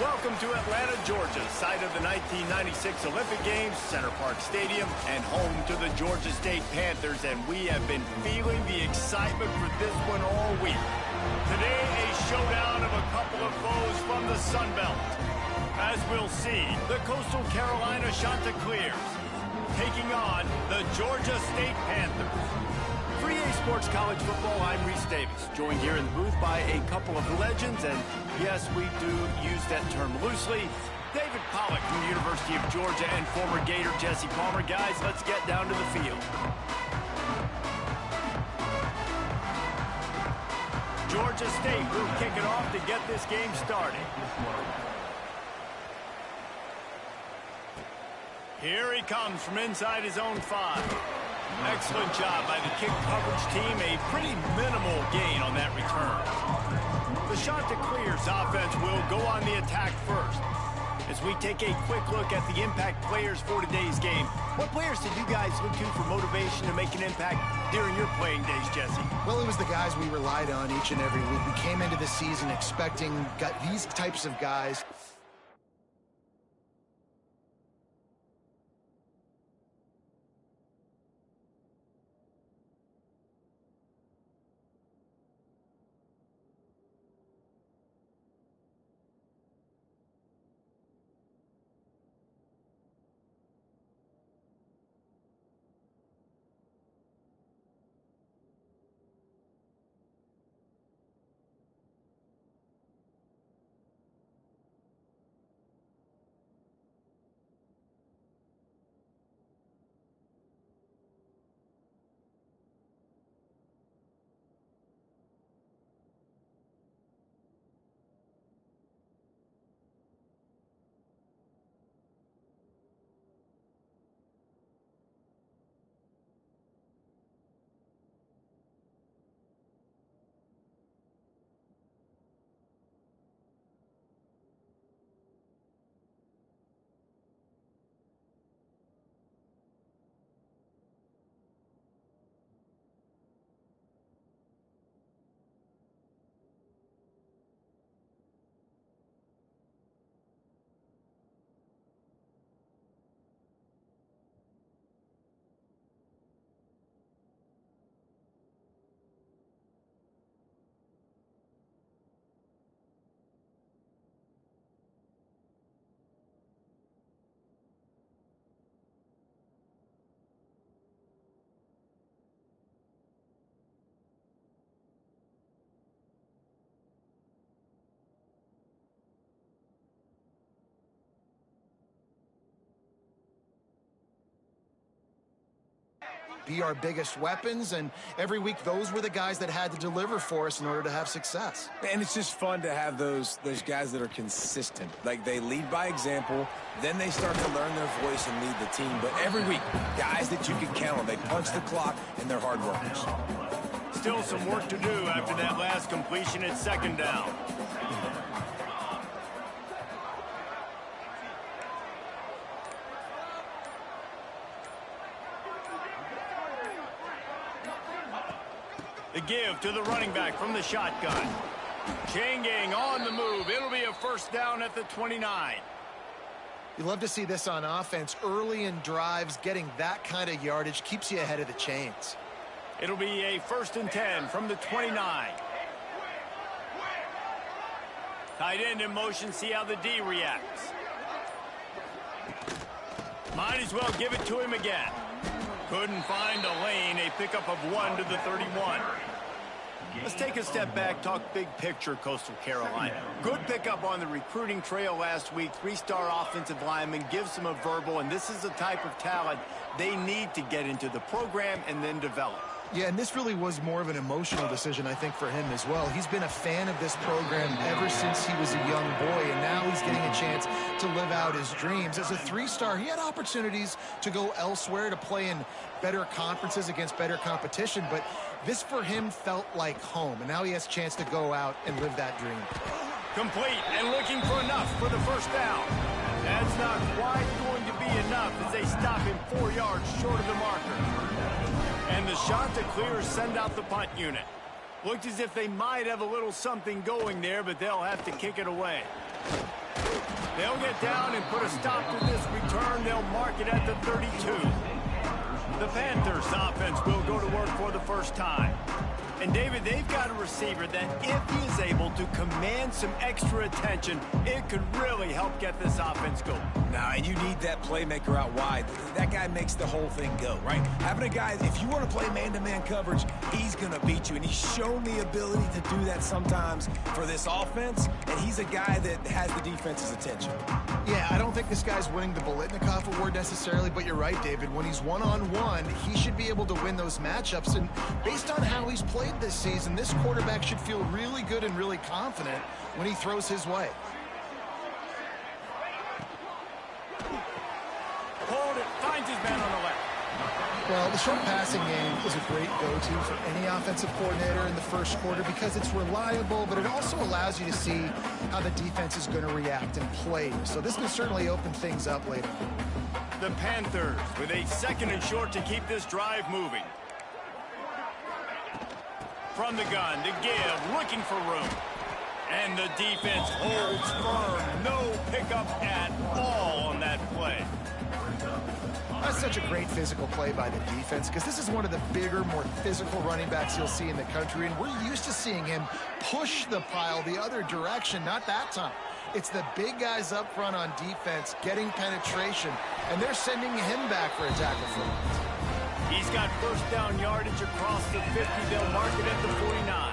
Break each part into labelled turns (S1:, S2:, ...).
S1: Welcome to Atlanta, Georgia, site of the 1996 Olympic Games, Center Parc Stadium, and home to the Georgia State Panthers, and we have been feeling the excitement for this one all week. Today, a showdown of a couple of foes from the Sun Belt. As we'll see, the Coastal Carolina Chanticleers taking on the Georgia State Panthers. For EA Sports College Football, I'm Reese Davis, joined here in the booth by a couple of legends, and yes, we do use that term loosely. David Pollack from the University of Georgia and former Gator Jesse Palmer. Guys, let's get down to the field. Georgia State will kick it off to get this game started. Here he comes from inside his own 5. Excellent job by the kick coverage team. A pretty minimal gain on that return. The Chanticleers offense will go on the attack first. As we take a quick look at the impact players for today's game, what players did you guys look to for motivation to make an impact during your playing days, Jesse?
S2: Well, it was the guys we relied on each and every week. We came into the season expecting these types of guys. Be our biggest weapons, and every week those were the guys that had to deliver for us in order to have success.
S3: And it's just fun to have those guys that are consistent. Like, they lead by example, then they start to learn their voice and lead the team. But every week, guys that you can count on, they punch the clock, and they're hard workers.
S1: Still some work to do after that last completion at second down. The give to the running back from the shotgun. Chain gang on the move. It'll be a first down at the 29.
S2: You love to see this on offense. Early in drives, getting that kind of yardage keeps you ahead of the chains.
S1: It'll be a 1st and 10 from the 29. Tight end in motion. See how the D reacts. Might as well give it to him again. Couldn't find a lane. A pickup of 1 to the 31. Let's take a step back, talk big picture Coastal Carolina. Good pickup on the recruiting trail last week. 3-star offensive lineman gives them a verbal, and this is the type of talent they need to get into the program and then develop.
S2: Yeah, and this really was more of an emotional decision, I think, for him as well. He's been a fan of this program ever since he was a young boy, and now he's getting a chance to live out his dreams. As a 3-star, he had opportunities to go elsewhere, to play in better conferences against better competition, but this for him felt like home, and now he has a chance to go out and live that dream.
S1: Complete and looking for enough for the first down. That's not quite going to be enough as they stop him 4 yards short of the marker. And the Chanticleers send out the punt unit. Looked as if they might have a little something going there, but they'll have to kick it away. They'll get down and put a stop to this return. They'll mark it at the 32. The Panthers offense will go to work for the first time. And, David, they've got a receiver that if he is able to command some extra attention, it could really help get this offense going.
S3: Now, and you need that playmaker out wide. That guy makes the whole thing go, right? Having a guy, if you want to play man-to-man coverage, he's going to beat you. And he's shown the ability to do that sometimes for this offense. And he's a guy that has the defense's attention.
S2: Yeah, I don't think this guy's winning the Biletnikoff Award necessarily, but you're right, David. When he's one-on-one, he should be able to win those matchups. And based on how he's played this season, this quarterback should feel really good and really confident when he throws his way.
S1: Hold it, finds his man on the left.
S2: Well, the short passing game is a great go-to for any offensive coordinator in the first quarter because it's reliable, but it also allows you to see how the defense is going to react and play. So this can certainly open things up later.
S1: The Panthers with a 2nd and short to keep this drive moving. From the gun to give, looking for room. And the defense holds firm. No pickup at all on that play.
S2: That's such a great physical play by the defense because this is one of the bigger, more physical running backs you'll see in the country, and we're used to seeing him push the pile the other direction, not that time. It's the big guys up front on defense getting penetration, and they're sending him back for a tackle for it.
S1: He's got first down yardage across the 50. They'll mark it at the 49.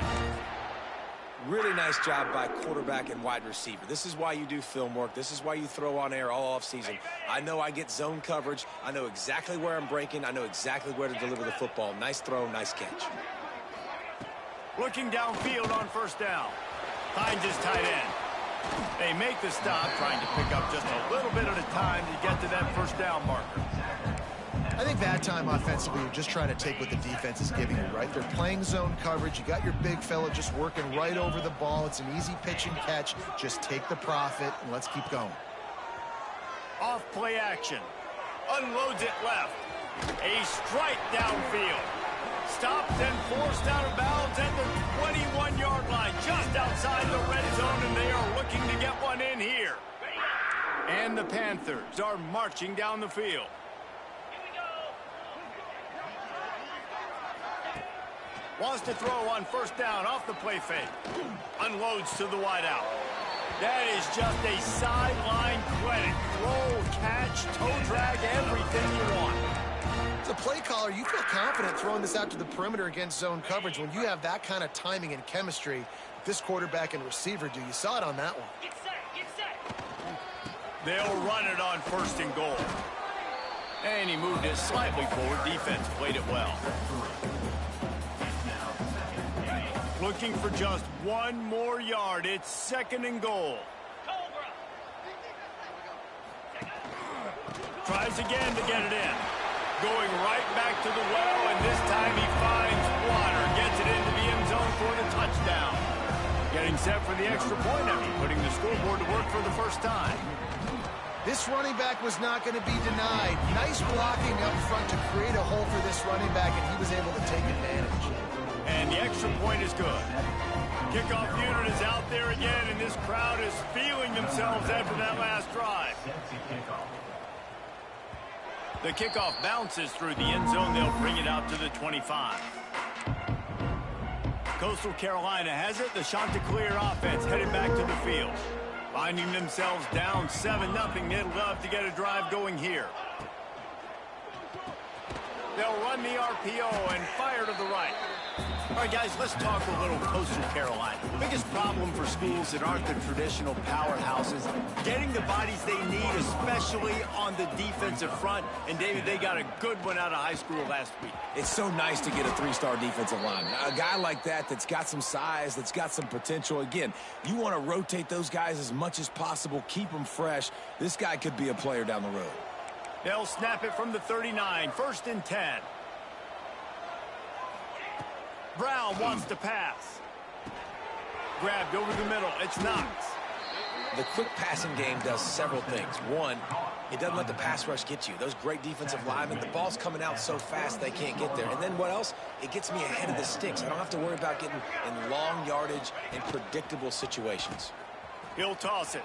S3: Really nice job by quarterback and wide receiver. This is why you do film work. This is why you throw on air all offseason. I know I get zone coverage. I know exactly where I'm breaking. I know exactly where to deliver the football. Nice throw, nice catch.
S1: Looking downfield on first down. Finds his tight end. They make the stop, trying to pick up just a little bit at a time to get to that first down marker.
S2: I think that time offensively, you're just trying to take what the defense is giving you, right? They're playing zone coverage. You got your big fella just working right over the ball. It's an easy pitch and catch. Just take the profit, and let's keep going.
S1: Off play action. Unloads it left. A strike downfield. Stopped and forced out of bounds at the 21-yard line, just outside the red zone, and they are looking to get one in here. And the Panthers are marching down the field. Wants to throw on first down off the play fake. Unloads to the wideout. That is just a sideline credit. Throw, catch, toe drag, everything you want.
S2: As a play caller, you feel confident throwing this out to the perimeter against zone coverage when you have that kind of timing and chemistry. This quarterback and receiver do. You saw it on that one.
S4: Get set.
S1: They'll run it on first and goal. And he moved it slightly forward. Defense played it well. Looking for just one more yard. It's 2nd and goal. Tries again to get it in. Going right back to the well, and this time he finds water. Gets it into the end zone for the touchdown. Getting set for the extra point after putting the scoreboard to work for the first time.
S2: This running back was not going to be denied. Nice blocking up front to create a hole for this running back, and he was able to take advantage.
S1: And the extra point is good. Kickoff unit is out there again, and this crowd is feeling themselves after that last drive. The kickoff bounces through the end zone. They'll bring it out to the 25. Coastal Carolina has it. The Chanticleer offense headed back to the field. Finding themselves down 7-0. They'd love to get a drive going here. They'll run the RPO and fire to the right. All right, guys, let's talk a little Coastal Carolina. The biggest problem for schools that aren't the traditional powerhouses, getting the bodies they need, especially on the defensive front. And, David, they got a good one out of high school last week.
S3: It's so nice to get a 3-star defensive lineman. A guy like that that's got some size, that's got some potential. Again, you want to rotate those guys as much as possible, keep them fresh. This guy could be a player down the road.
S1: They'll snap it from the 39, 1st and 10. Brown wants to pass. Grabbed over the middle. It's Knox.
S3: The quick passing game does several things. One, it doesn't let the pass rush get you. Those great defensive linemen, the ball's coming out so fast they can't get there. And then what else? It gets me ahead of the sticks. I don't have to worry about getting in long yardage and predictable situations.
S1: He'll toss it.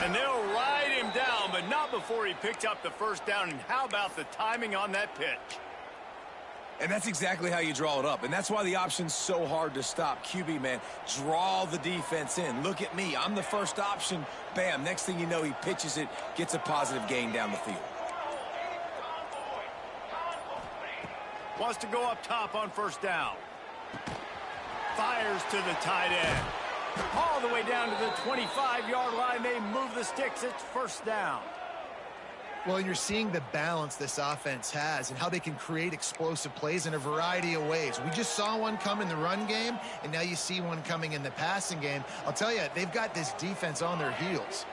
S1: And they'll ride him down, but not before he picks up the first down. And how about the timing on that pitch?
S3: And that's exactly how you draw it up. And that's why the option's so hard to stop. QB, man, draw the defense in. Look at me. I'm the first option. Bam. Next thing you know, he pitches it, gets a positive gain down the field.
S1: Wants to go up top on first down. Fires to the tight end. All the way down to the 25-yard line. They move the sticks. It's first down.
S2: Well, and you're seeing the balance this offense has and how they can create explosive plays in a variety of ways. We just saw one come in the run game, and now you see one coming in the passing game. I'll tell you, they've got this defense on their heels.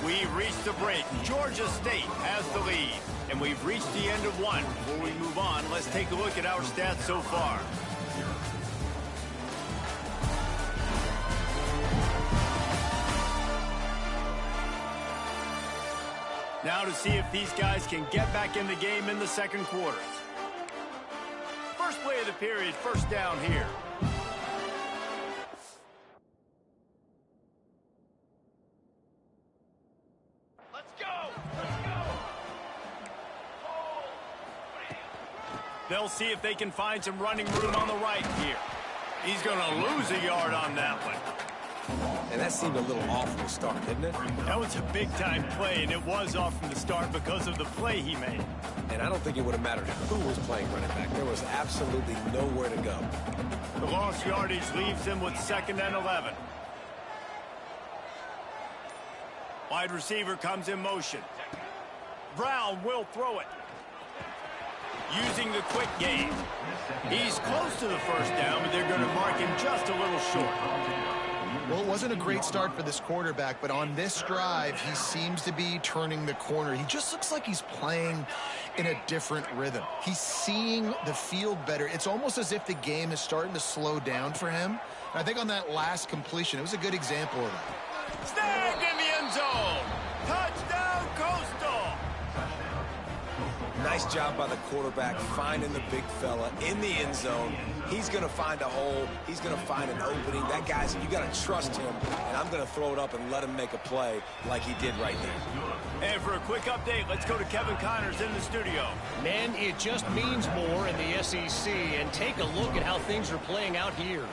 S1: We've reached the break. Georgia State has the lead. And we've reached the end of one. Before we move on, let's take a look at our stats so far. Now to see if these guys can get back in the game in the second quarter. First play of the period, first down here. Let's go! Let's go! They'll see if they can find some running room on the right here. He's going to lose a yard on that one.
S3: And that seemed a little off from the start, didn't it?
S1: That was a big-time play, and it was off from the start because of the play he made.
S3: And I don't think it would have mattered who was playing running back. There was absolutely nowhere to go.
S1: The lost yardage leaves him with 2nd and 11. Wide receiver comes in motion. Brown will throw it. Using the quick game. He's close to the first down, but they're going to mark him just a little short.
S2: Well, it wasn't a great start for this quarterback, but on this drive, he seems to be turning the corner. He just looks like he's playing in a different rhythm. He's seeing the field better. It's almost as if the game is starting to slow down for him. And I think on that last completion, it was a good example of that.
S1: Snagged in the end zone. Touchdown, Coastal.
S3: Nice job by the quarterback finding the big fella in the end zone. He's going to find a hole. He's going to find an opening. That guy's, you got to trust him, and I'm going to throw it up and let him make a play like he did right there.
S1: And for a quick update, let's go to Kevin Connors in the studio.
S4: Man, it just means more in the SEC, and take a look at how things are playing out here.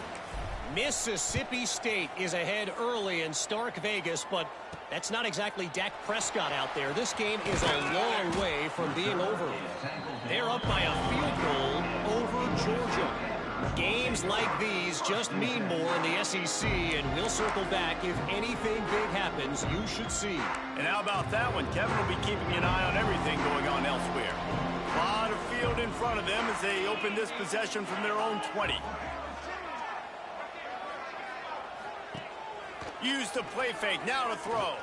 S4: Mississippi State is ahead early in Stark Vegas, but that's not exactly Dak Prescott out there. This game is a long way from being over. They're up by a field goal over Georgia. Games like these just mean more in the SEC, and we'll circle back if anything big happens you should see.
S1: And how about that one? Kevin will be keeping an eye on everything going on elsewhere. A lot of field in front of them as they open this possession from their own 20. Use the play fake, now to throw.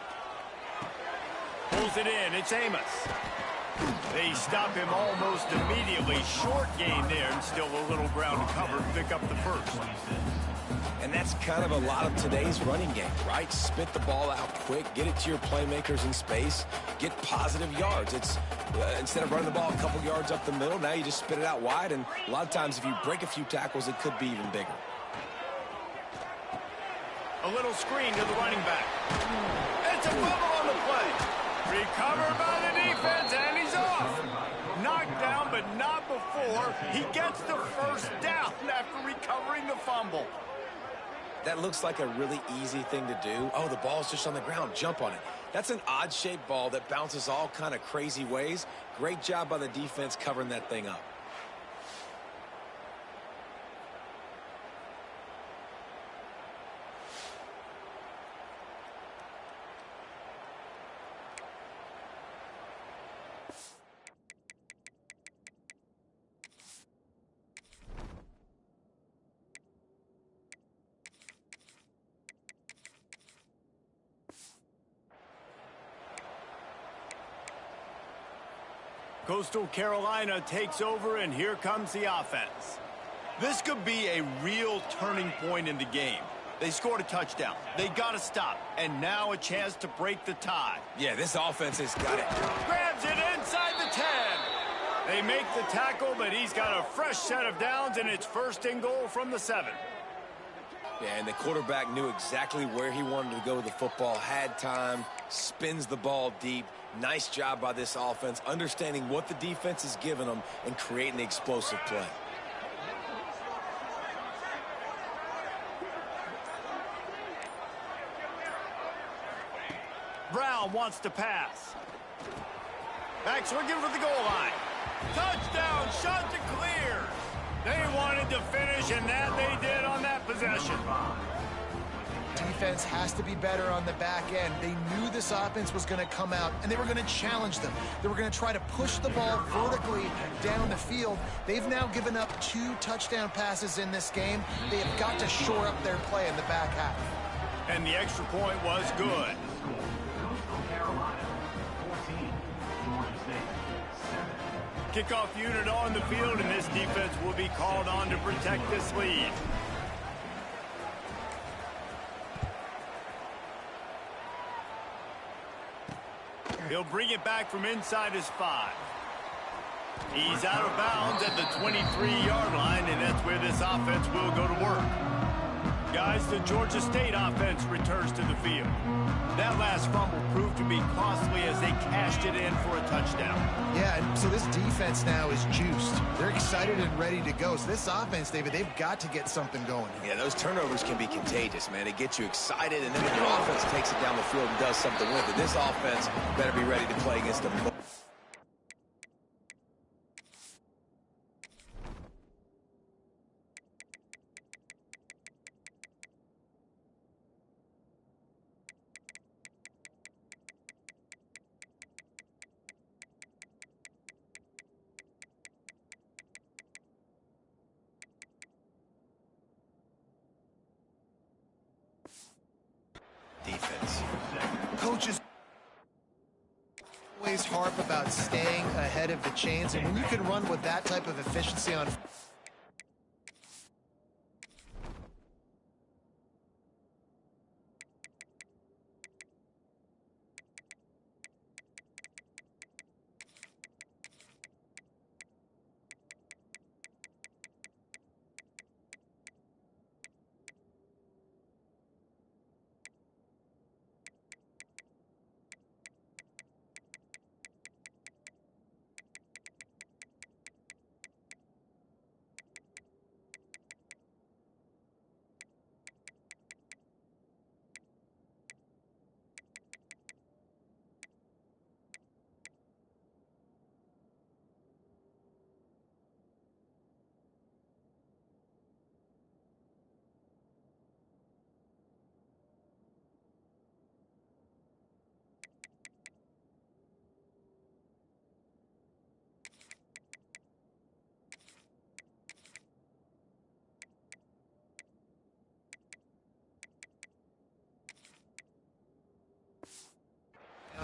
S1: Pulls it in, it's Amos. They stop him almost immediately. Short gain there, and still a little ground to cover to pick up the first.
S3: And that's kind of a lot of today's running game, right? Spit the ball out quick, get it to your playmakers in space, get positive yards. It's instead of running the ball a couple yards up the middle, now you just spit it out wide, and a lot of times if you break a few tackles, it could be even bigger.
S1: A little screen to the running back. It's a fumble on the play. Recovered by the defense, and he's off. Knocked down, but not before he gets the first down after recovering the fumble.
S3: That looks like a really easy thing to do. Oh, the ball's just on the ground. Jump on it. That's an odd-shaped ball that bounces all kind of crazy ways. Great job by the defense covering that thing up.
S1: Coastal Carolina takes over, and here comes the offense. This could be a real turning point in the game. They scored a touchdown. They got to stop, and now a chance to break the tie.
S3: Yeah, this offense has got it.
S1: Grabs it inside the 10. They They make the tackle, but he's got a fresh set of downs, and it's 1st and goal from the 7.
S3: Yeah, and the quarterback knew exactly where he wanted to go with the football, had time, spins the ball deep. Nice job by this offense, understanding what the defense is giving them and creating the explosive play.
S1: Brown wants to pass. Back swinging for the goal line. Touchdown, shot to clear. They wanted to finish, and that they did on that possession.
S2: Defense has to be better on the back end. They knew this offense was going to come out, and they were going to challenge them. They were going to try to push the ball vertically down the field. They've now given up 2 touchdown passes in this game. They have got to shore up their play in the back half.
S1: And the extra point was good. Kickoff unit on the field, and this defense will be called on to protect this lead. He'll bring it back from inside his 5. He's out of bounds at the 23-yard line, and that's where this offense will go to work. Guys, the Georgia State offense returns to the field. That last fumble proved to be costly as they cashed it in for a touchdown.
S2: Yeah, and so this defense now is juiced. They're excited and ready to go. So this offense, David, they've got to get something going.
S3: Yeah, those turnovers can be contagious, man. It gets you excited, and then when your offense takes it down the field and does something with it, this offense better be ready to play against them. Defense.
S2: Coaches always harp about staying ahead of the chains, and when you can run with that type of efficiency on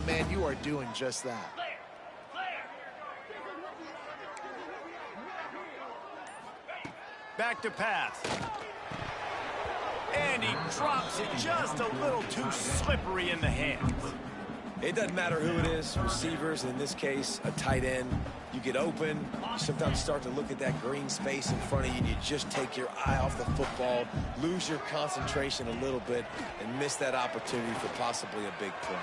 S2: man, you are doing just that.
S1: Back to pass. And he drops it just a little too slippery in the hands.
S3: It doesn't matter who it is, receivers, in this case, a tight end. You get open, you sometimes start to look at that green space in front of you, and you just take your eye off the football, lose your concentration a little bit, and miss that opportunity for possibly a big play.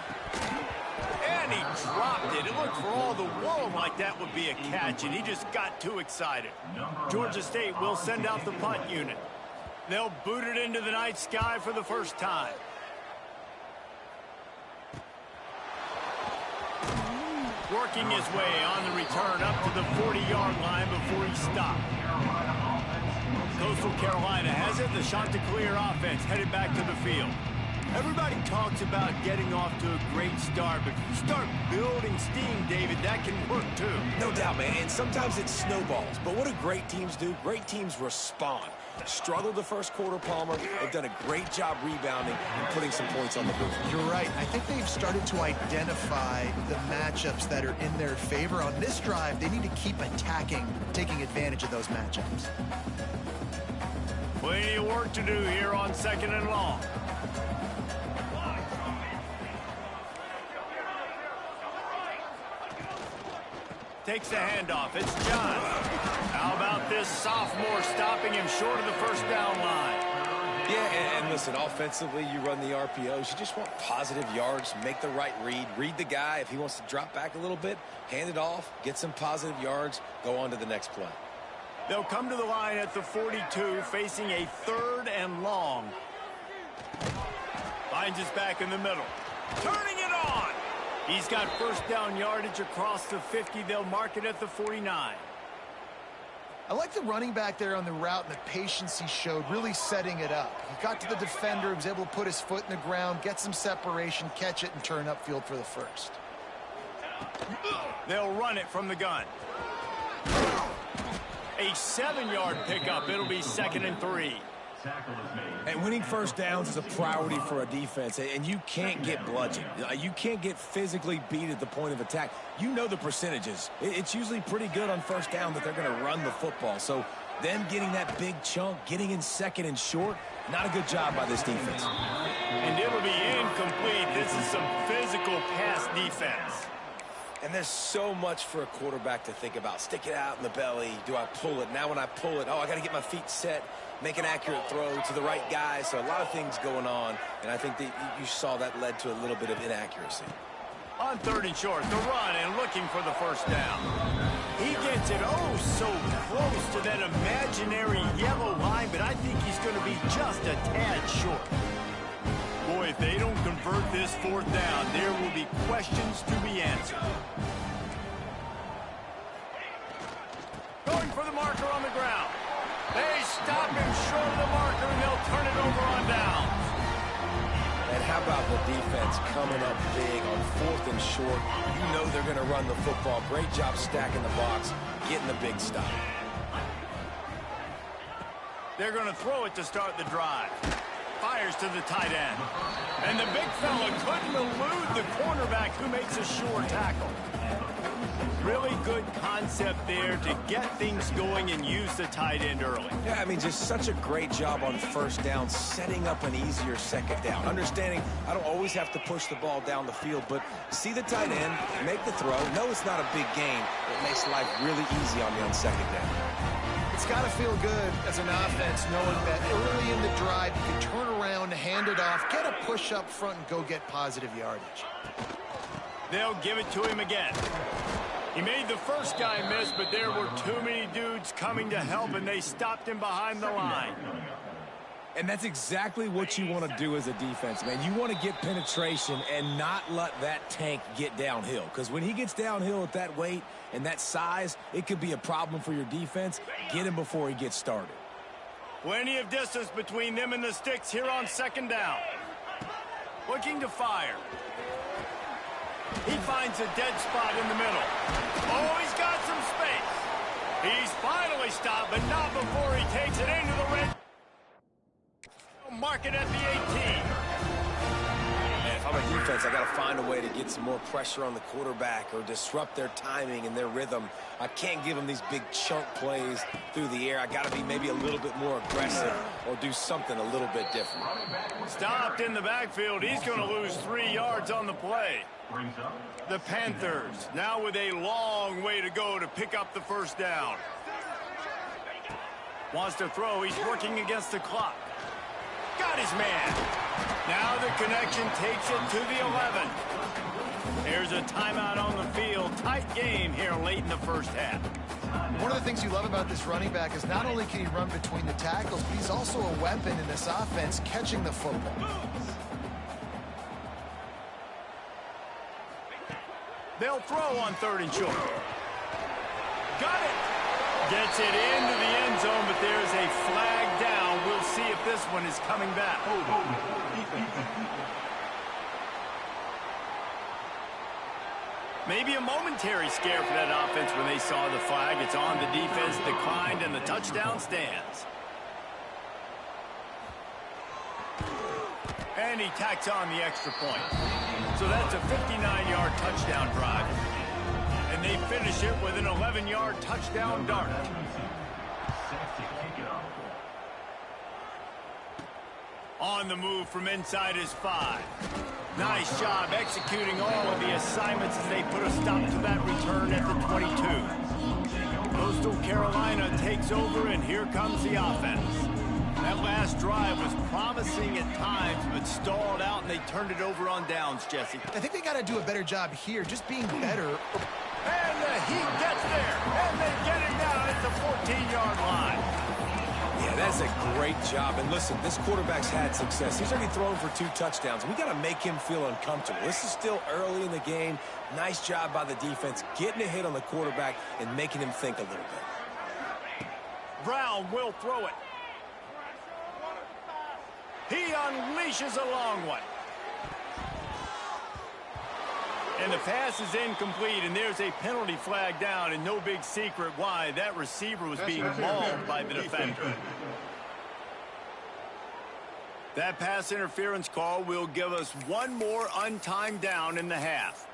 S1: And he dropped it. It looked for all the world like that would be a catch, and he just got too excited. Georgia State will send out the punt unit. They'll boot it into the night sky for the first time. Working his way on the return up to the 40-yard line before he stopped. Coastal Carolina has it. The Chanticleer offense headed back to the field. Everybody talks about getting off to a great start, but if you start building steam, David, that can work too.
S3: No doubt, man, and sometimes it snowballs. But what do great teams do? Great teams respond. Struggled the first quarter, Palmer. They've done a great job rebounding and putting some points on the board.
S2: You're right. I think they've started to identify the matchups that are in their favor. On this drive, they need to keep attacking, taking advantage of those matchups.
S1: Plenty of work to do here on 2nd and long. Takes the handoff. It's John. How about this sophomore stopping him short of the first down line?
S3: Yeah, and listen, offensively, you run the RPOs. You just want positive yards, make the right read the guy. If he wants to drop back a little bit, hand it off, get some positive yards, go on to the next play.
S1: They'll come to the line at the 42, facing a 3rd and long. Finds his back in the middle. Turning it on. He's got first down yardage across the 50. They'll mark it at the 49.
S2: I like the running back there on the route and the patience he showed, really setting it up. He got to the defender, he was able to put his foot in the ground, get some separation, catch it, and turn upfield for the first.
S1: They'll run it from the gun. A 7-yard pickup. It'll be 2nd and 3.
S3: And winning first downs is a priority for a defense, and you can't get bludgeoned. You can't get physically beat at the point of attack. You know the percentages. It's usually pretty good on first down that they're going to run the football. So them getting that big chunk, getting in 2nd and short, not a good job by this defense.
S1: And it'll be incomplete. This is some physical pass defense.
S3: And there's so much for a quarterback to think about. Stick it out in the belly. Do I pull it? Now when I pull it, I got to get my feet set, make an accurate throw to the right guy. So a lot of things going on, and I think that you saw that led to a little bit of inaccuracy.
S1: On 3rd and short, the run and looking for the first down. He gets it so close to that imaginary yellow line, but I think he's going to be just a tad short. Boy, if they don't convert this 4th down, there will be questions to be answered. Going for the marker on the ground. They stop him short of the marker, and they'll turn it over on downs.
S3: And how about the defense coming up big on 4th and short? You know they're going to run the football. Great job stacking the box, getting the big stop.
S1: They're going to throw it to start the drive. Fires to the tight end. And the big fella couldn't elude the cornerback who makes a sure tackle. Really good concept there to get things going and use the tight end early.
S3: Yeah, I mean, just such a great job on first down, setting up an easier 2nd down. Understanding I don't always have to push the ball down the field, but see the tight end, make the throw. No, it's not a big gain. It makes life really easy on me on 2nd down.
S2: It's got to feel good as an offense knowing that early in the drive you can turn around, hand it off, get a push up front, and go get positive yardage.
S1: They'll give it to him again. He made the first guy miss, but there were too many dudes coming to help, and they stopped him behind the line.
S3: And that's exactly what you want to do as a defense, man. You want to get penetration and not let that tank get downhill. Because when he gets downhill at that weight and that size, it could be a problem for your defense. Get him before he gets started.
S1: Plenty of distance between them and the sticks here on 2nd down. Looking to fire. He finds a dead spot in the middle. Oh, he's got some space. He's finally stopped, but not before he takes it into the red. Mark it at the 18.
S3: And if I'm a defense, I got to find a way to get some more pressure on the quarterback or disrupt their timing and their rhythm. I can't give them these big chunk plays through the air. I got to be maybe a little bit more aggressive or do something a little bit different.
S1: Stopped in the backfield. He's going to lose 3 yards on the play. The Panthers now with a long way to go to pick up the first down. Wants to throw. He's working against the clock. Got his man. Now the connection takes it to the 11. There's a timeout on the field. Tight game here late in the first half.
S2: One of the things you love about this running back is not only can he run between the tackles, but he's also a weapon in this offense catching the football.
S1: They'll throw on 3rd and short. Got it. Gets it into the end zone, but there's a flag down. We'll see if this one is coming back. Maybe a momentary scare for that offense when they saw the flag. It's on, the defense declined, and the touchdown stands. And he tacks on the extra point. So that's a 59-yard touchdown drive. And they finish it with an 11-yard touchdown dart. On the move from inside his 5. Nice job executing all of the assignments as they put a stop to that return at the 22. Coastal Carolina takes over, and here comes the offense. That last drive was promising at times, but stalled out, and they turned it over on downs, Jesse.
S2: I think they got to do a better job here, just being better.
S1: And the Heat gets there, and they get him down at the 14-yard line.
S3: Yeah, that's a great job. And listen, this quarterback's had success. He's already thrown for 2 touchdowns. We got to make him feel uncomfortable. This is still early in the game. Nice job by the defense, getting a hit on the quarterback and making him think a little bit.
S1: Brown will throw it. He unleashes a long one. And the pass is incomplete, and there's a penalty flag down, and no big secret why. That receiver was being mauled by the defender. That pass interference call will give us one more untimed down in the half.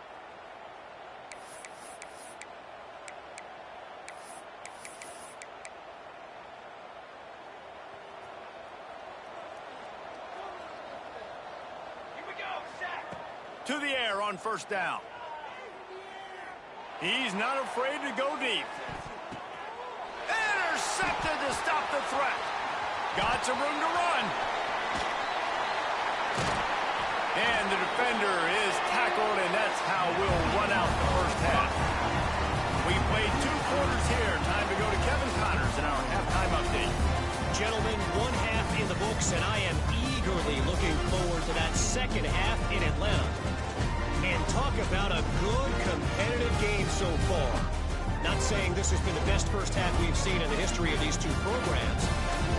S1: To the air on first down. He's not afraid to go deep. Intercepted to stop the threat. Got some room to run. And the defender is tackled, and that's how we'll run out the first half. We played 2 quarters here. Time to go to Kevin Connors in our halftime update.
S4: Gentlemen, 1 half in the books, and I am eagerly looking forward to that second half in Atlanta. And talk about a good competitive game so far. Not saying this has been the best first half we've seen in the history of these 2 programs,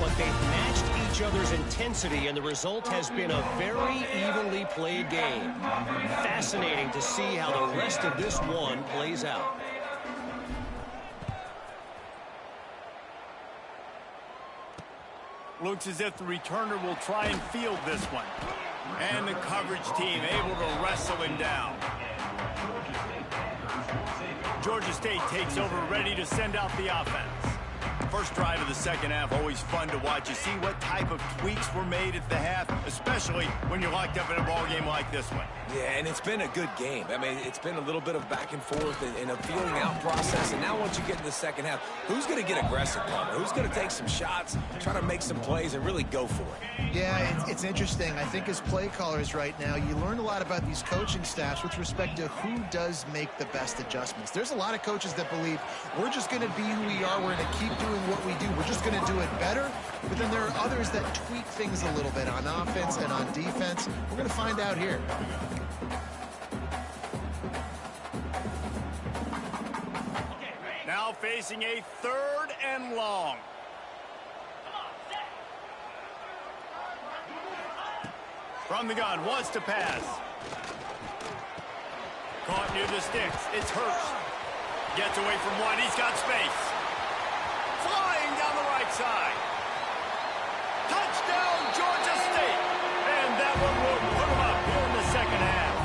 S4: but they've matched each other's intensity, and the result has been a very evenly played game. Fascinating to see how the rest of this one plays out.
S1: Looks as if the returner will try and field this one. And the coverage team able to wrestle him down. Georgia State takes over, ready to send out the offense. First drive of the second half, always fun to watch. You see what type of tweaks were made at the half, especially when you're locked up in a ball game like this one.
S3: Yeah, and it's been a good game. I mean, it's been a little bit of back and forth and a feeling out process. And now once you get in the second half, who's going to get aggressive, Palmer? Who's going to take some shots, try to make some plays, and really go for it?
S2: Yeah, it's interesting. I think as play callers right now, you learn a lot about these coaching staffs with respect to who does make the best adjustments. There's a lot of coaches that believe we're just going to be who we are. We're going to keep doing what we do. We're just going to do it better. But then there are others that tweak things a little bit on offense and on defense. We're going to find out here.
S1: Now facing a 3rd and long. From the gun, wants to pass. Caught near the sticks. It's Hurst. Gets away from one. He's got space. Flying down the right side. Touchdown, Georgia State. And that one will put them up here in the second half.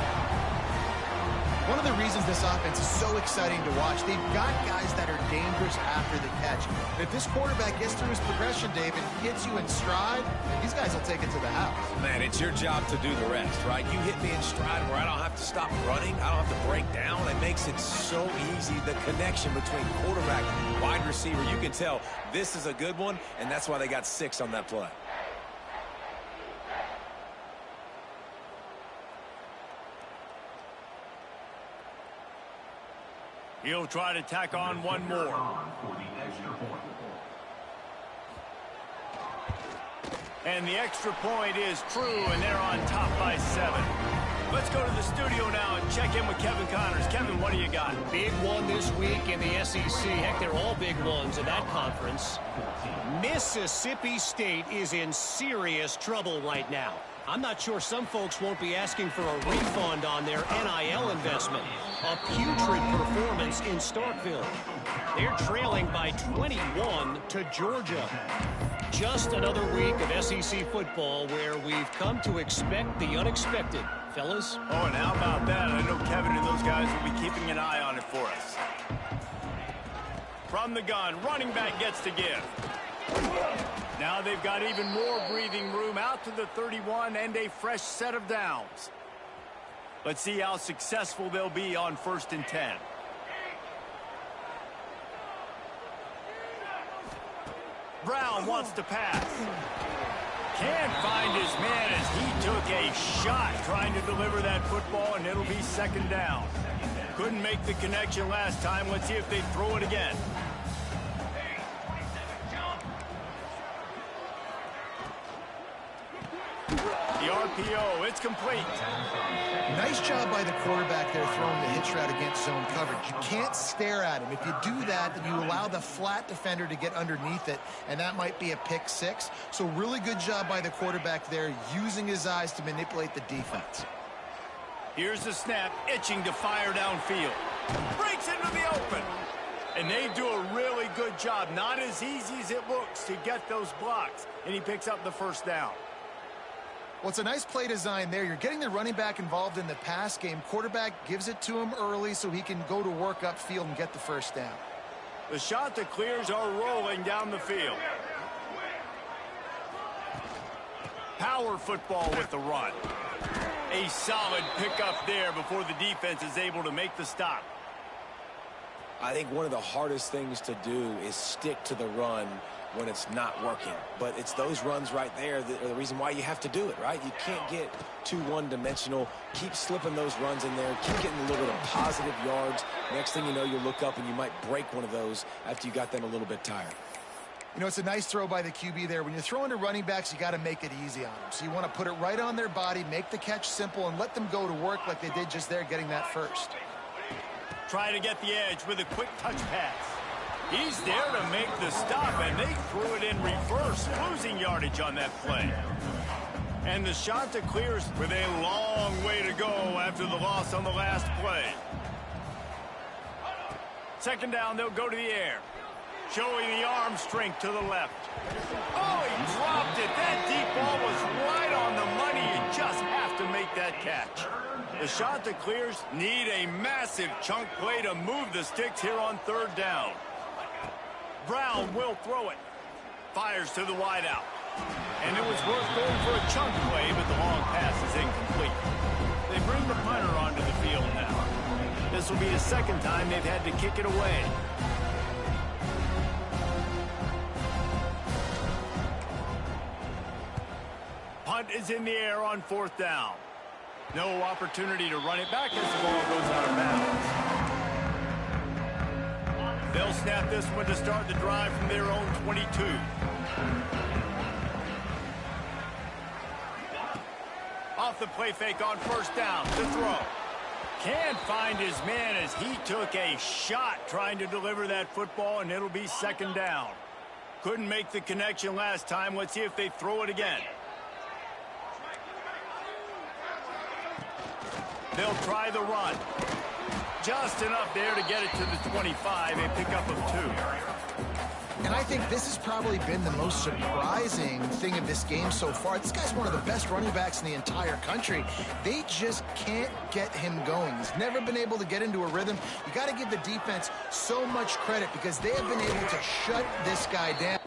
S2: One of the reasons this offense is so exciting to watch, they've got guys that are dangerous after the catch. If this quarterback gets through his progression, David, hits you in stride, these guys will take it to the house.
S3: Man, it's your job to do the rest, right? You hit me in stride where I don't have to stop running. I don't have to break down. It makes it so easy. The connection between quarterback and wide receiver, you can tell this is a good one, and that's why they got 6 on that play.
S1: He'll try to tack on one more. And the extra point is true, and they're on top by 7. Let's go to the studio now and check in with Kevin Connors. Kevin, what do you got?
S4: Big one this week in the SEC. Heck, they're all big ones in that conference. Mississippi State is in serious trouble right now. I'm not sure some folks won't be asking for a refund on their NIL investment. A putrid performance in Starkville. They're trailing by 21 to Georgia. Just another week of SEC football where we've come to expect the unexpected. Fellas?
S1: Oh, and how about that? I know Kevin and those guys will be keeping an eye on it for us. From the gun, running back gets to give. Now they've got even more breathing room out to the 31 and a fresh set of downs. Let's see how successful they'll be on 1st and 10. Brown wants to pass. Can't find his man as he took a shot trying to deliver that football, and it'll be second down. Couldn't make the connection last time. Let's see if they throw it again. The RPO, it's complete.
S2: Nice job by the quarterback there throwing the hitch route against zone coverage. You can't stare at him. If you do that, then you allow the flat defender to get underneath it, and that might be a pick six. So really good job by the quarterback there, using his eyes to manipulate the defense.
S1: Here's the snap, itching to fire downfield. Breaks into the open. And they do a really good job. Not as easy as it looks to get those blocks. And he picks up the first down.
S2: Well, it's a nice play design there. You're getting the running back involved in the pass game. Quarterback gives it to him early so he can go to work upfield and get the first down.
S1: The shot that clears are rolling down the field. Power football with the run. A solid pickup there before the defense is able to make the stop.
S3: I think one of the hardest things to do is stick to the run when it's not working. But it's those runs right there that are the reason why you have to do it, right? You can't get too one-dimensional. Keep slipping those runs in there. Keep getting a little bit of positive yards. Next thing you know, you'll look up and you might break one of those after you got them a little bit tired.
S2: You know, it's a nice throw by the QB there. When you're throwing to running backs, you got to make it easy on them. So you want to put it right on their body, make the catch simple, and let them go to work like they did just there, getting that first.
S1: Trying to get the edge with a quick touch pass. He's there to make the stop, and they threw it in reverse, losing yardage on that play. And the shot that clears with a long way to go after the loss on the last play. Second down, they'll go to the air. Showing the arm strength to the left. Oh, he dropped it. That deep ball was right on the money. You just have to make that catch. The shot that clears need a massive chunk play to move the sticks here on third down. Brown will throw it. Fires to the wideout. And it was worth going for a chunk play, but the long pass is incomplete. They bring the punter onto the field now. This will be the second time they've had to kick it away. Punt is in the air on fourth down. No opportunity to run it back as the ball goes out of bounds. They'll snap this one to start the drive from their own 22. Off the play fake on first down to throw. Can't find his man as he took a shot trying to deliver that football, and it'll be second down. Couldn't make the connection last time. Let's see if they throw it again. They'll try the run. Just enough there to get it to the 25, a pickup of 2.
S2: And I think this has probably been the most surprising thing of this game so far. This guy's one of the best running backs in the entire country. They just can't get him going. He's never been able to get into a rhythm. You got to give the defense so much credit because they have been able to shut this guy down.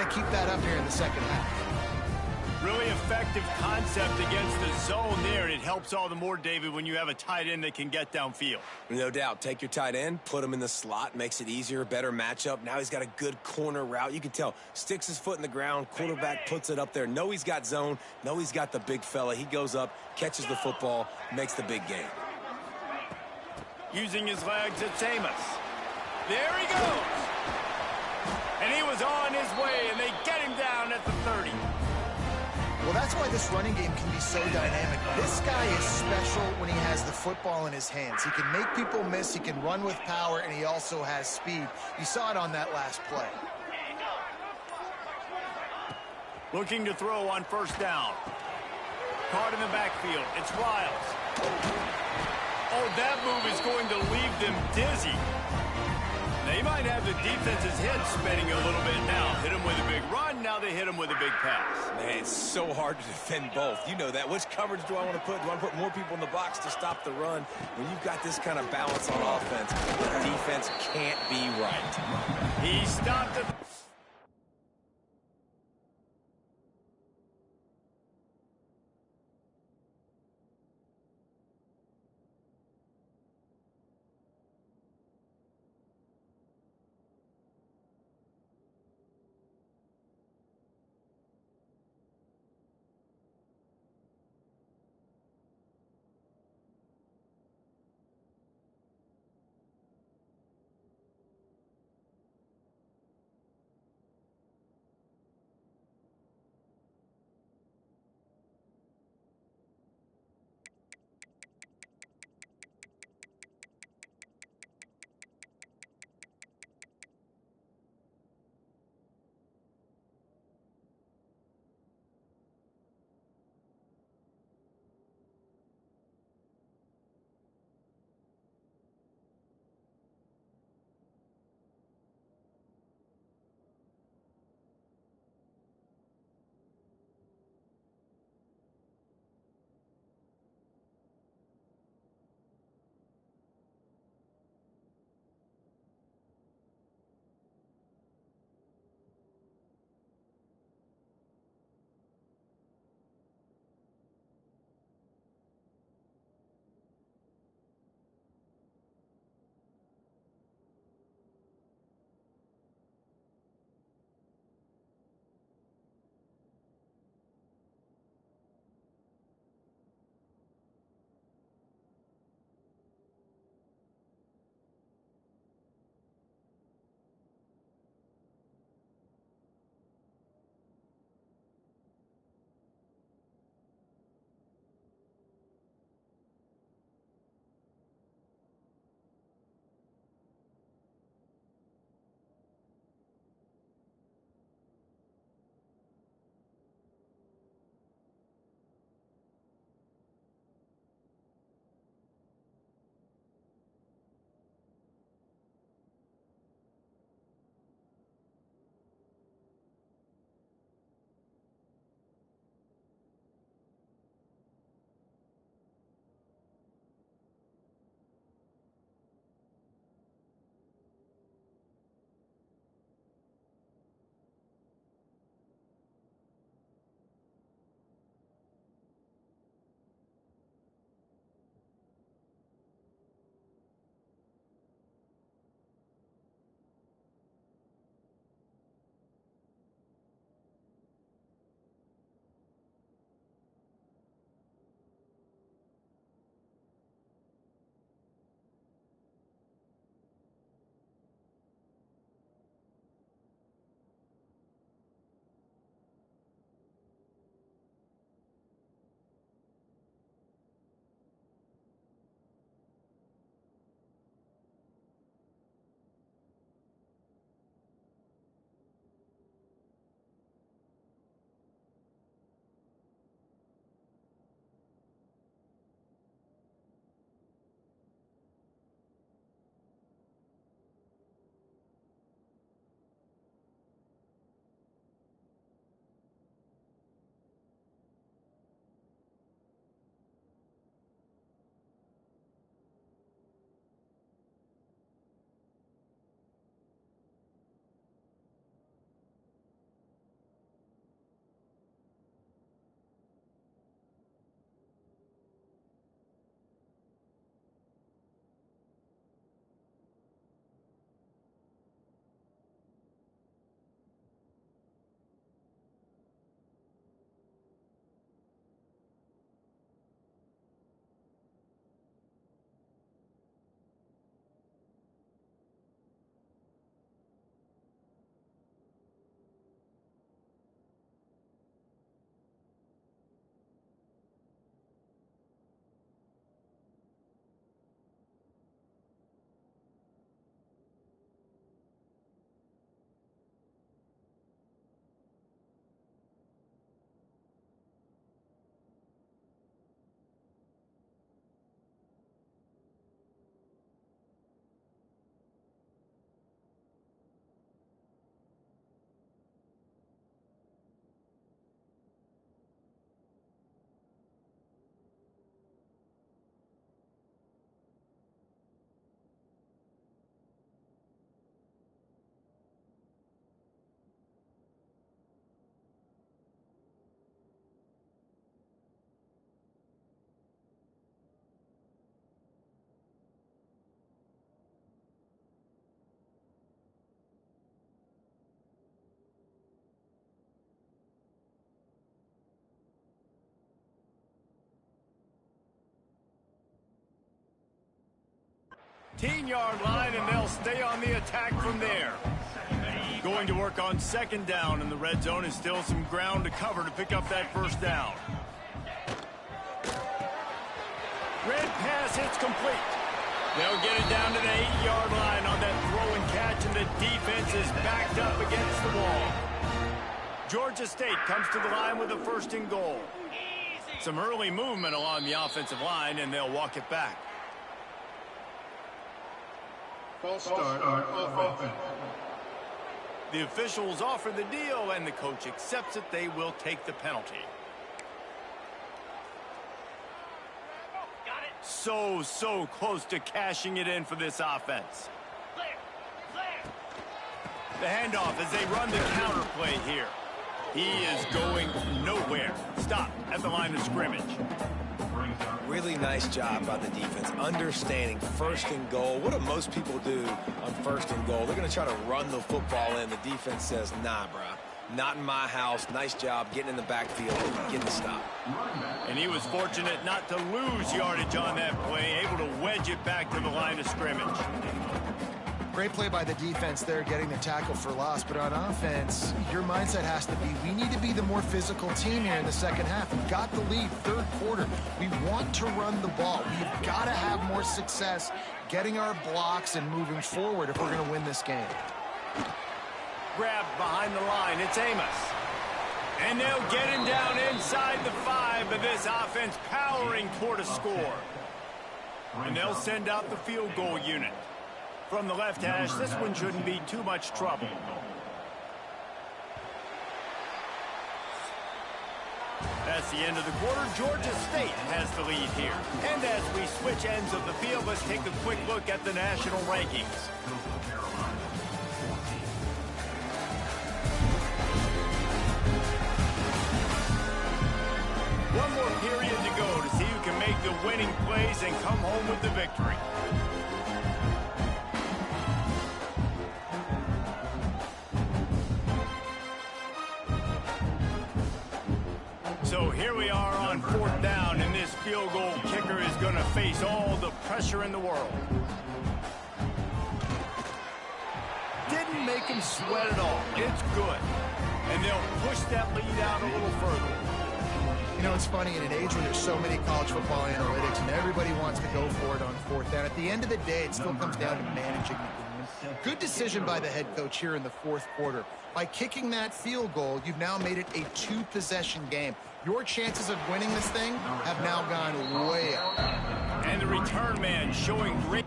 S2: to keep that up here in the second half.
S1: Really effective concept against the zone there, and it helps all the more, David, when you have a tight end that can get downfield.
S3: No doubt. Take your tight end, put him in the slot, makes it easier, better matchup. Now he's got a good corner route. You can tell. Sticks his foot in the ground, quarterback puts it up there. Know he's got zone, know he's got the big fella. He goes up, catches the football, makes the big game.
S1: Using his legs, it's Amos. There he goes. And he was on his way, and they get him down at the 30.
S2: Well, that's why this running game can be so dynamic. This guy is special when he has the football in his hands. He can make people miss, he can run with power, and he also has speed. You saw it on that last play.
S1: Looking to throw on first down. Caught in the backfield. It's Riles. Oh, that move is going to leave them dizzy. They might have the defense's head spinning a little bit now. Hit him with a big run, now they hit him with a big pass.
S3: Man, it's so hard to defend both. You know that. Which coverage do I want to put? Do I want to put more people in the box to stop the run? When you've got this kind of balance on offense, the defense can't be right.
S1: He stopped it. 15-yard line, and they'll stay on the attack from there. Going to work on second down, and the red zone is still some ground to cover to pick up that first down. Red pass hits complete. They'll get it down to the 8-yard line on that throw and catch, and the defense is backed up against the wall. Georgia State comes to the line with a 1st and goal. Some early movement along the offensive line, and they'll walk it back.
S5: False start offense.
S1: The officials offer the deal, and the coach accepts it. They will take the penalty. So close to cashing it in for this offense. The handoff as they run the counter play here. He is going nowhere. Stop at the line of scrimmage.
S3: Really nice job by the defense, understanding 1st and goal. What do most people do on 1st and goal? They're going to try to run the football in. The defense says, nah, bro. Not in my house. Nice job getting in the backfield, getting the stop.
S1: And he was fortunate not to lose yardage on that play, able to wedge it back to the line of scrimmage.
S2: Great play by the defense there, getting the tackle for loss. But on offense, your mindset has to be, we need to be the more physical team here in the second half. We've got the lead, 3rd quarter. We want to run the ball. We've got to have more success getting our blocks and moving forward if we're going to win this game.
S1: Grabbed behind the line, it's Amos. And they'll get him down inside the 5, but this offense powering toward a score. And they'll send out the field goal unit. From the left hash, this one shouldn't be too much trouble. That's the end of the quarter. Georgia State has the lead here. And as we switch ends of the field, let's take a quick look at the national rankings. One more period to go to see who can make the winning plays and come home with the victory. So here we are on 4th down, and this field goal kicker is going to face all the pressure in the world. Didn't make him sweat at all. It's good. And they'll push that lead out a little further.
S2: You know, it's funny, in an age when there's so many college football analytics and everybody wants to go for it on 4th down, at the end of the day, it still comes down to managing the game. Good decision by the head coach here in the 4th quarter. By kicking that field goal, you've now made it a 2-possession game. Your chances of winning this thing have now gone way up.
S1: And the return man showing great...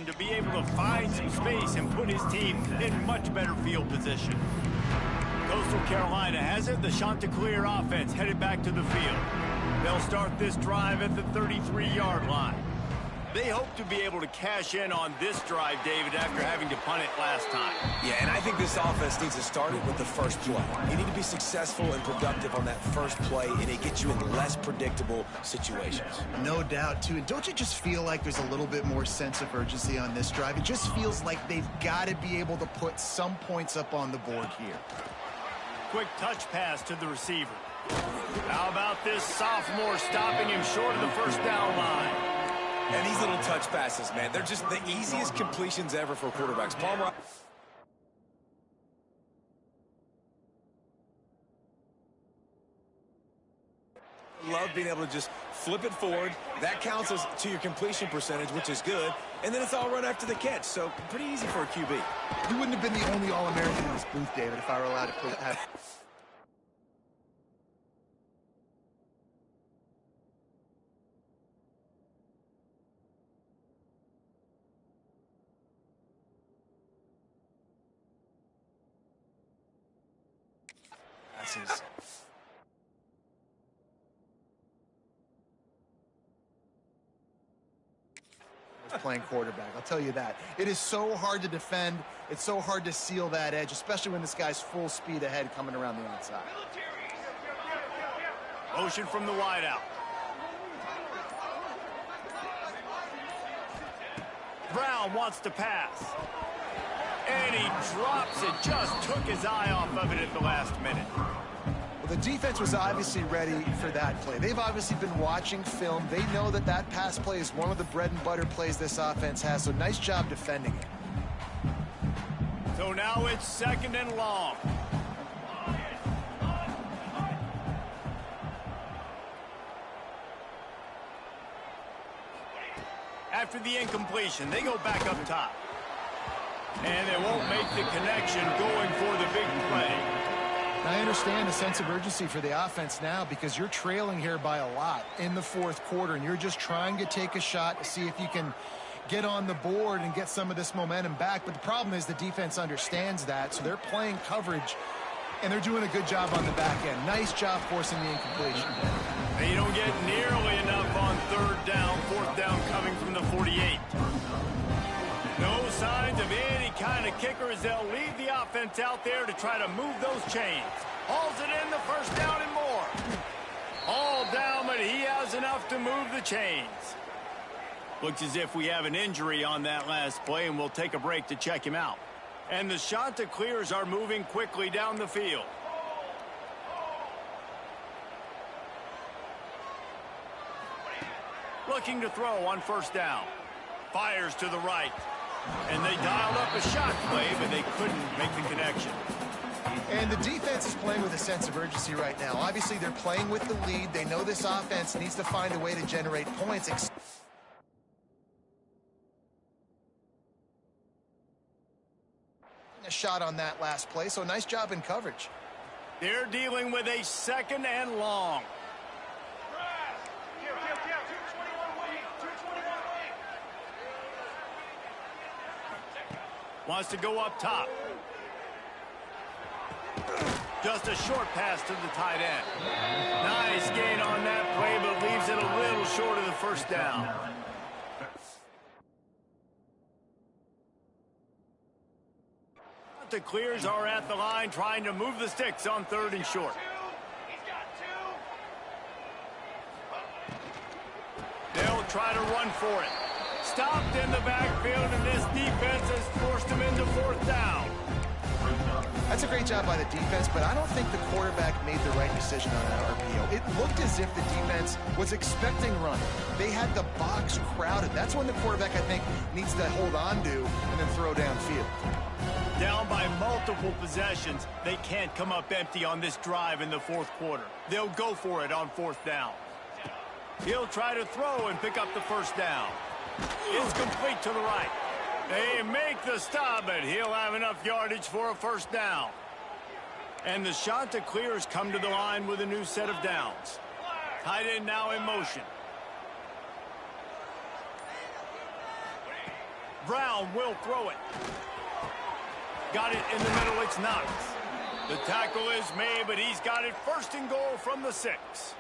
S1: to be able to find some space and put his team in much better field position. Coastal Carolina has it. The Chanticleer offense headed back to the field. They'll start this drive at the 33-yard line. They hope to be able to cash in on this drive, David, after having to punt it last time.
S3: Yeah, and I think this offense needs to start it with the first play. You need to be successful and productive on that first play, and it gets you in less predictable situations.
S2: No doubt, too. And don't you just feel like there's a little bit more sense of urgency on this drive? It just feels like they've got to be able to put some points up on the board here.
S1: Quick touch pass to the receiver. How about this sophomore stopping him short of the first down line?
S3: And these little touch passes, man, they're just the easiest completions ever for quarterbacks. Palmer. Love being able to just flip it forward. That counts as to your completion percentage, which is good. And then it's all run after the catch, so pretty easy for a QB.
S2: You wouldn't have been the only All-American in this booth, David, if I were allowed to put that. Passes. Playing quarterback, I'll tell you that. It is so hard to defend. It's so hard to seal that edge, especially when this guy's full speed ahead coming around the outside.
S1: Motion from the wideout. Brown wants to pass. And he he drops it. Just took his eye off of it at the last minute.
S2: Well, the defense was obviously ready for that play. They've obviously been watching film. They know that that pass play is one of the bread and butter plays this offense has, so nice job defending it.
S1: So now it's 2nd and long. After the incompletion, they go back up top. And they won't make the connection going for the big play.
S2: I understand the sense of urgency for the offense now because you're trailing here by a lot in the 4th quarter, and you're just trying to take a shot to see if you can get on the board and get some of this momentum back. But the problem is the defense understands that, so they're playing coverage, and they're doing a good job on the back end. Nice job forcing the incompletion.
S1: They don't get nearly enough on 3rd down, 4th down coming from the 48. No signs of any kind of kicker as they'll leave the offense out there to try to move those chains. Hauls it in, the 1st down and more. All down, but he has enough to move the chains. Looks as if we have an injury on that last play, and we'll take a break to check him out. And the Chanticleers are moving quickly down the field. Looking to throw on 1st down. Fires to the right. And they dialed up a shot play, but they couldn't make the connection.
S2: And the defense is playing with a sense of urgency right now. Obviously, they're playing with the lead. They know this offense needs to find a way to generate points. A shot on that last play, so nice job in coverage.
S1: They're dealing with a 2nd and long. Wants to go up top. Just a short pass to the tight end. Nice gain on that play, but leaves it a little short of the 1st down. The Clears are at the line trying to move the sticks on 3rd and short. They'll try to run for it. Stopped in the backfield, and this defense has forced him into 4th down.
S2: That's a great job by the defense, but I don't think the quarterback made the right decision on that RPO. It looked as if the defense was expecting run. They had the box crowded. That's when the quarterback, I think, needs to hold on to and then throw downfield.
S1: Down by multiple possessions, they can't come up empty on this drive in the 4th quarter. They'll go for it on 4th down. He'll try to throw and pick up the 1st down. It's complete to the right. They make the stop, but he'll have enough yardage for a 1st down. And the Chanticleers come to the line with a new set of downs. Tight end now in motion. Brown will throw it. Got it in the middle, it's Knox. The tackle is made, but he's got it 1st and goal from the 6.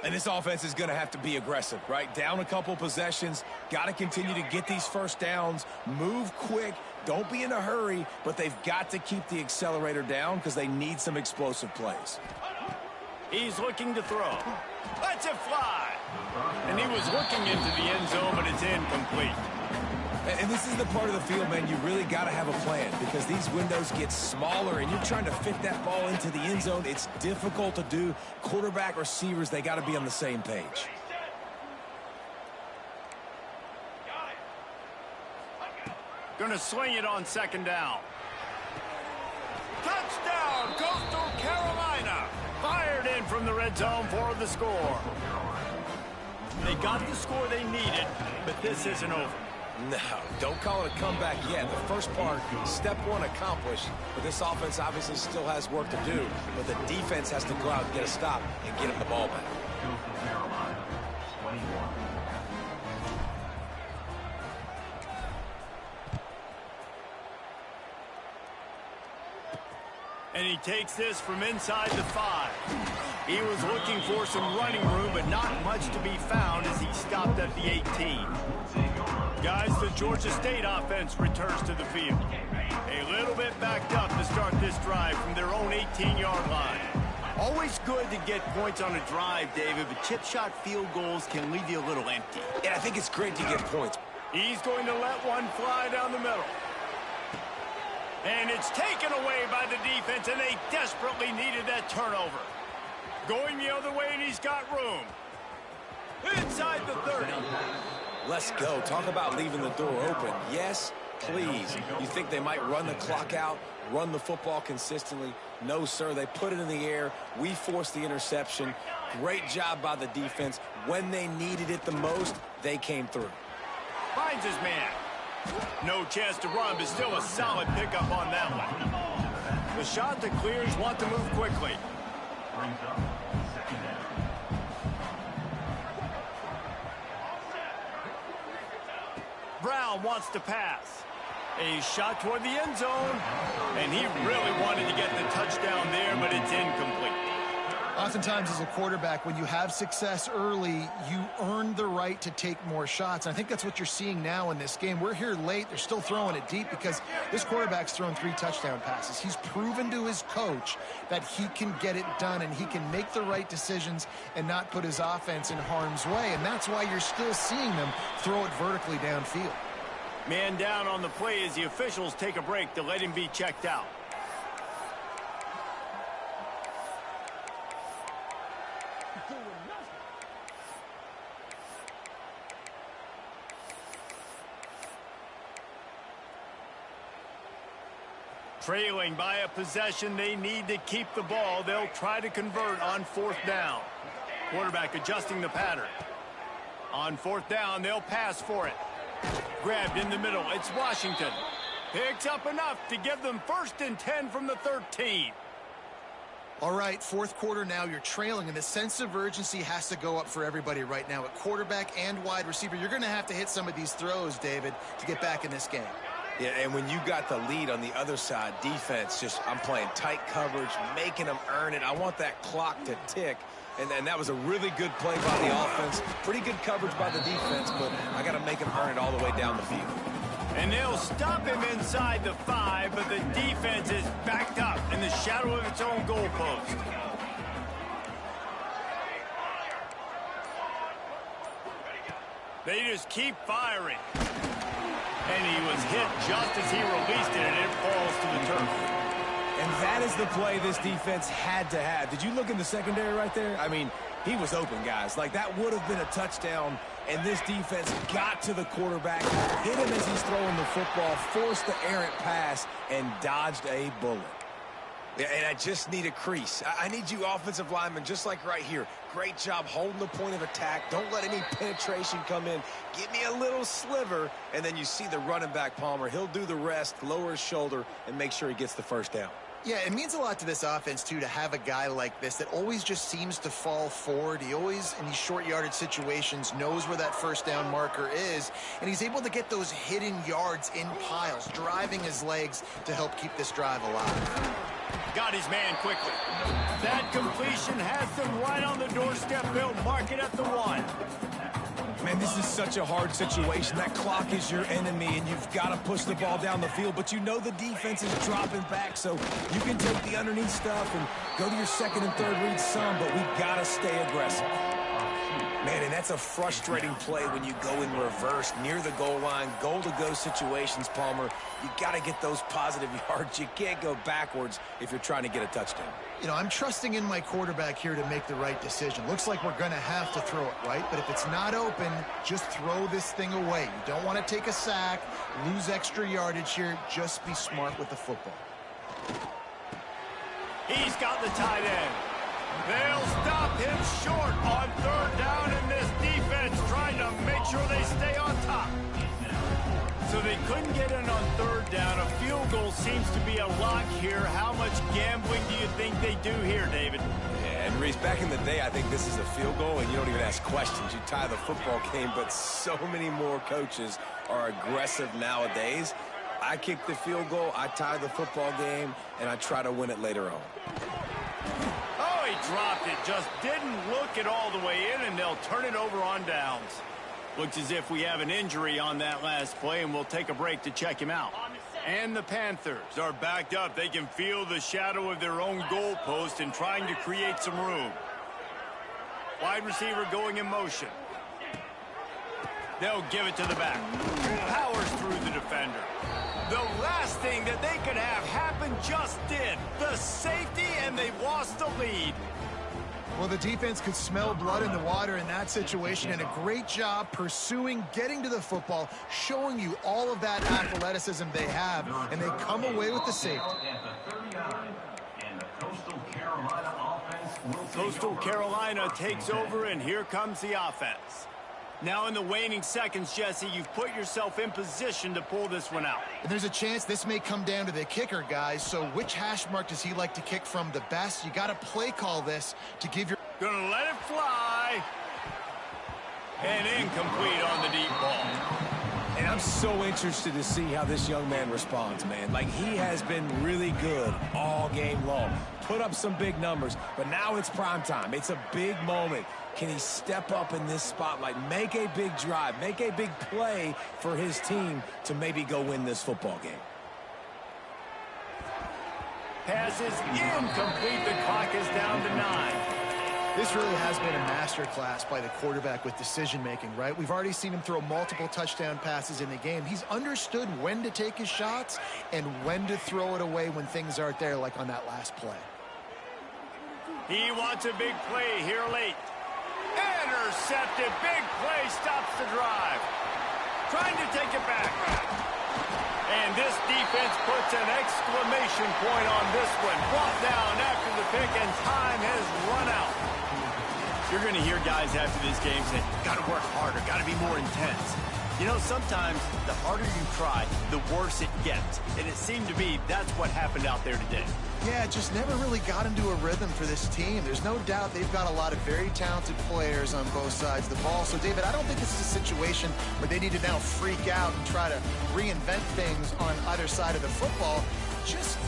S3: And this offense is going to have to be aggressive, right? Down a couple possessions, got to continue to get these 1st downs, move quick, don't be in a hurry, but they've got to keep the accelerator down because they need some explosive plays.
S1: He's looking to throw. Lets it fly. And he was looking into the end zone, but it's incomplete.
S3: And this is the part of the field, man, you really got to have a plan because these windows get smaller and you're trying to fit that ball into the end zone. It's difficult to do. Quarterback, receivers, they got to be on the same page.
S1: Going to swing it on 2nd down. Touchdown, Coastal Carolina. Fired in from the red zone for the score. They got the score they needed, but this isn't over.
S3: No, don't call it a comeback yet. The first part, step 1 accomplished. But this offense obviously still has work to do. But the defense has to go out and get a stop and get him the ball back.
S1: And he takes this from inside the 5. He was looking for some running room, but not much to be found as he stopped at the 18. Guys, the Georgia State offense returns to the field. A little bit backed up to start this drive from their own 18-yard line. Always good to get points on a drive, David, but chip shot field goals can leave you a little empty.
S3: And I think it's great to get points.
S1: He's going to let one fly down the middle. And it's taken away by the defense, and they desperately needed that turnover. Going the other way, and he's got room. Inside the 30.
S3: Let's go. Talk about leaving the door open. Yes, please. You think they might run the clock out, run the football consistently? No, sir. They put it in the air. We forced the interception. Great job by the defense. When they needed it the most, they came through.
S1: Finds his man. No chance to run, but still a solid pickup on that one. The shot that clears want to move quickly. Brown wants to pass. A shot toward the end zone, and he really wanted to get the touchdown there, but it's incomplete.
S2: Oftentimes as a quarterback, when you have success early, you earn the right to take more shots. And I think that's what you're seeing now in this game. We're here late. They're still throwing it deep because this quarterback's thrown 3 touchdown passes. He's proven to his coach that he can get it done and he can make the right decisions and not put his offense in harm's way. And that's why you're still seeing them throw it vertically downfield.
S1: Man down on the play as the officials take a break to let him be checked out. Trailing by a possession, they need to keep the ball. They'll try to convert on 4th down. Quarterback adjusting the pattern. On 4th down, they'll pass for it. Grabbed in the middle. It's Washington. Picks up enough to give them 1st and 10 from the 13.
S2: All right, 4th quarter now, you're trailing, and the sense of urgency has to go up for everybody right now at quarterback and wide receiver. You're going to have to hit some of these throws, David, to get back in this game.
S3: Yeah, and when you got the lead on the other side, defense just, I'm playing tight coverage, making them earn it. I want that clock to tick. And that was a really good play by the offense. Pretty good coverage by the defense, but I got to make them earn it all the way down the field.
S1: And they'll stop him inside the 5, but the defense is backed up in the shadow of its own goalpost. They just keep firing. And he was hit just as he released it, and it falls to the turf.
S3: And that is the play this defense had to have. Did you look in the secondary right there? I mean, he was open, guys. Like, that would have been a touchdown, and this defense got to the quarterback, hit him as he's throwing the football, forced the errant pass, and dodged a bullet. Yeah, and I just need a crease. I need you offensive linemen, just like right here. Great job holding the point of attack. Don't let any penetration come in. Give me a little sliver, and then you see the running back, Palmer. He'll do the rest, lower his shoulder, and make sure he gets the 1st down.
S2: Yeah, it means a lot to this offense, too, to have a guy like this that always just seems to fall forward. He always, in these short yardage situations, knows where that 1st down marker is, and he's able to get those hidden yards in piles, driving his legs to help keep this drive alive.
S1: Got his man quickly. That completion has them right on the doorstep. They'll mark it at the 1.
S3: Man, this is such a hard situation. That clock is your enemy, and you've got to push the ball down the field. But you know the defense is dropping back, so you can take the underneath stuff and go to your 2nd and 3rd read some, but we've got to stay aggressive. Man, and that's a frustrating play when you go in reverse near the goal line, goal-to-go situations, Palmer. You got to get those positive yards. You can't go backwards if you're trying to get a touchdown.
S2: You know, I'm trusting in my quarterback here to make the right decision. Looks like we're going to have to throw it, right? But if it's not open, just throw this thing away. You don't want to take a sack, lose extra yardage here. Just be smart with the football.
S1: He's got the tight end. They'll stop him short on 3rd down, and this defense trying to make sure they stay on top. So they couldn't get in on 3rd down. A field goal seems to be a lock here. How much gambling do you think they do here, David?
S3: Yeah, and Reese, back in the day, I think this is a field goal, and you don't even ask questions. You tie the football game, but so many more coaches are aggressive nowadays. I kick the field goal, I tie the football game, and I try to win it later on.
S1: Oh, he dropped it. Just didn't look it all the way in, and they'll turn it over on downs. Looks as if we have an injury on that last play, and we'll take a break to check him out. And the Panthers are backed up. They can feel the shadow of their own goalpost and trying to create some room. Wide receiver going in motion. They'll give it to the back. Powers through the defender. The last thing that they could have happen just did. The safety, and they've lost the lead.
S2: Well, the defense could smell blood in the water in that situation, and a great job pursuing, getting to the football, showing you all of that athleticism they have, and they come away with the safety.
S1: Coastal Carolina takes over, and here comes the offense. Now in the waning seconds, Jesse, you've put yourself in position to pull this one out.
S2: And there's a chance this may come down to the kicker, guys, so which hash mark does he like to kick from the best? You got to play call this to give your...
S1: Gonna let it fly. And incomplete on the deep ball.
S3: And I'm so interested to see how this young man responds, man. Like, he has been really good all game long. Put up some big numbers, but now it's prime time. It's a big moment. Can he step up in this spotlight, make a big drive, make a big play for his team to maybe go win this football game?
S1: Pass is incomplete. The clock is down to 9.
S2: This really has been a masterclass by the quarterback with decision-making, right? We've already seen him throw multiple touchdown passes in the game. He's understood when to take his shots and when to throw it away when things aren't there, like on that last play.
S1: He wants a big play here late. Intercepted. Big play stops the drive. Trying to take it back. And this defense puts an exclamation point on this one. Brought down after the pick, and time has run out. You're going to hear guys after this game say, got to work harder, got to be more intense. You know, sometimes the harder you try, the worse it gets. And it seemed to me that's what happened out there today.
S2: Yeah, just never really got into a rhythm for this team. There's no doubt they've got a lot of very talented players on both sides of the ball. So, David, I don't think this is a situation where they need to now freak out and try to reinvent things on either side of the football. Just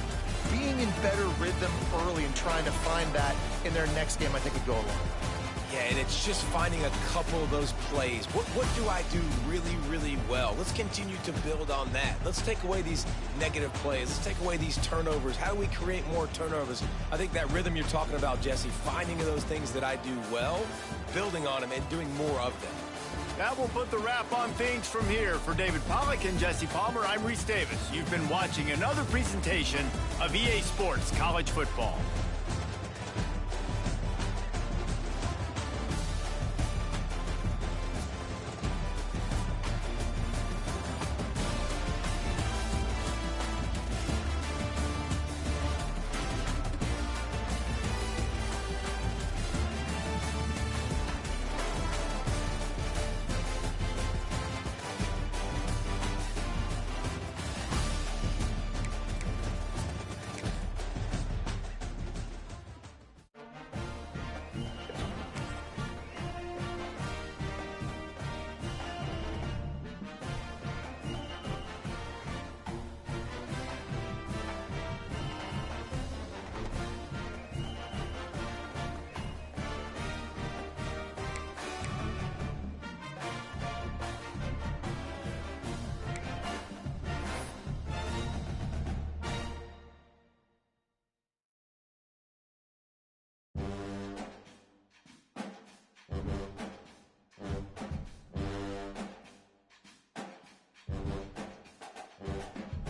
S2: being in better rhythm early and trying to find that in their next game, I think, would go a long way.
S3: Yeah, and it's just finding a couple of those plays. What do I do really, really well? Let's continue to build on that. Let's take away these negative plays. Let's take away these turnovers. How do we create more turnovers? I think that rhythm you're talking about, Jesse, finding those things that I do well, building on them, and doing more of them.
S1: That will put the wrap on things from here. For David Pollack and Jesse Palmer, I'm Reese Davis. You've been watching another presentation of EA Sports College Football.